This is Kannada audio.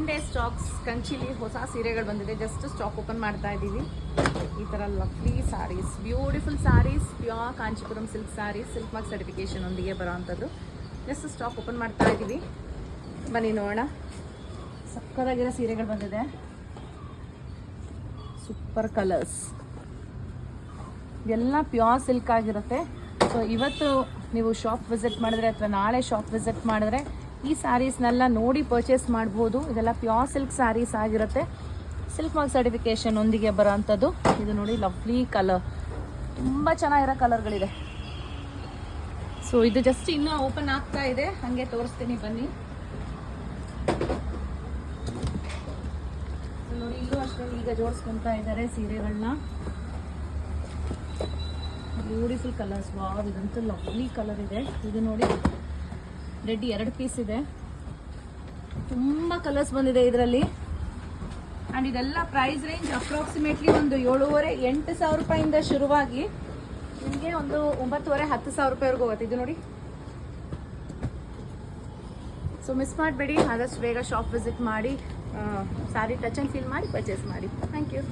ಸಂಡೇ ಸ್ಟಾಕ್ಸ್ ಕಂಚಿಲಿ ಹೊಸ ಸೀರೆಗಳು ಬಂದಿದೆ. ಜಸ್ಟ್ ಸ್ಟಾಕ್ ಓಪನ್ ಮಾಡ್ತಾ ಇದ್ದೀವಿ. ಈ ಥರ lovely saris, beautiful saris, pure Kanchipuram silk saris, silk mark certification ಒಂದಿಗೆ ಬರೋ ಅಂಥದ್ದು. ಜಸ್ಟ್ ಸ್ಟಾಕ್ ಓಪನ್ ಮಾಡ್ತಾ ಇದ್ದೀವಿ. ಬನ್ನಿ ನೋಡೋಣ. ಸಕ್ಕತ್ತಾಗಿರೋ ಸೀರೆಗಳು ಬಂದಿದೆ. ಸೂಪರ್ ಕಲರ್ಸ್, ಎಲ್ಲ ಪ್ಯೂರ್ ಸಿಲ್ಕ್ ಆಗಿರುತ್ತೆ. ಸೊ ಇವತ್ತು ನೀವು ಶಾಪ್ ವಿಸಿಟ್ ಮಾಡಿದ್ರೆ ಅಥವಾ ನಾಳೆ ಶಾಪ್ ವಿಸಿಟ್ ಮಾಡಿದ್ರೆ ಈ ಸ್ಯಾರೀಸ್ನೆಲ್ಲ ನೋಡಿ ಪರ್ಚೇಸ್ ಮಾಡ್ಬೋದು. ಇದೆಲ್ಲ ಪ್ಯೂರ್ ಸಿಲ್ಕ್ ಸ್ಯಾರೀಸ್ ಆಗಿರುತ್ತೆ. ಸಿಲ್ಕ್ ಮಾರ್ಕ್ ಸರ್ಟಿಫಿಕೇಶನ್ ಒಂದಿಗೆ ಬರೋ ಅಂಥದ್ದು. ಇದು ನೋಡಿ ಲವ್ಲಿ ಕಲರ್, ತುಂಬ ಚೆನ್ನಾಗಿರೋ ಕಲರ್ಗಳಿದೆ. ಸೊ ಇದು ಜಸ್ಟ್ ಇನ್ನೂ ಓಪನ್ ಆಗ್ತಾ ಇದೆ, ಹಾಗೆ ತೋರಿಸ್ತೀನಿ ಬನ್ನಿ. ನೋಡಿ ಇಲ್ಲೂ ಅಷ್ಟೇ ಈಗ ಜೋಡಿಸ್ಕೊತಾ ಇದ್ದಾರೆ ಸೀರೆಗಳನ್ನ. Beautiful colours. ವಾವ್, ಇದಂತೂ ಲವ್ಲಿ ಕಲರ್ ಇದೆ. ಇದು ನೋಡಿ ರೆಡ್ 2 ಪೀಸ್ ಇದೆ. ತುಂಬ ಕಲರ್ಸ್ ಬಂದಿದೆ ಇದರಲ್ಲಿ. ಆ್ಯಂಡ್ ಇದೆಲ್ಲ ಪ್ರೈಸ್ ರೇಂಜ್ ಅಪ್ರಾಕ್ಸಿಮೇಟ್ಲಿ ಒಂದು 7,500-8,000 ರೂಪಾಯಿಂದ ಶುರುವಾಗಿ ನಿಮಗೆ ಒಂದು 9,500-10,000 ರೂಪಾಯಿವರೆಗೂ ಹೋಗುತ್ತೆ. ಇದು ನೋಡಿ. ಸೊ ಮಿಸ್ ಮಾಡಬೇಡಿ, ಆದಷ್ಟು ಬೇಗ ಶಾಪ್ ವಿಸಿಟ್ ಮಾಡಿ ಸ್ಯಾರಿ ಟಚ್ ಆ್ಯಂಡ್ ಫೀಲ್ ಮಾಡಿ ಪರ್ಚೇಸ್ ಮಾಡಿ. Thank you.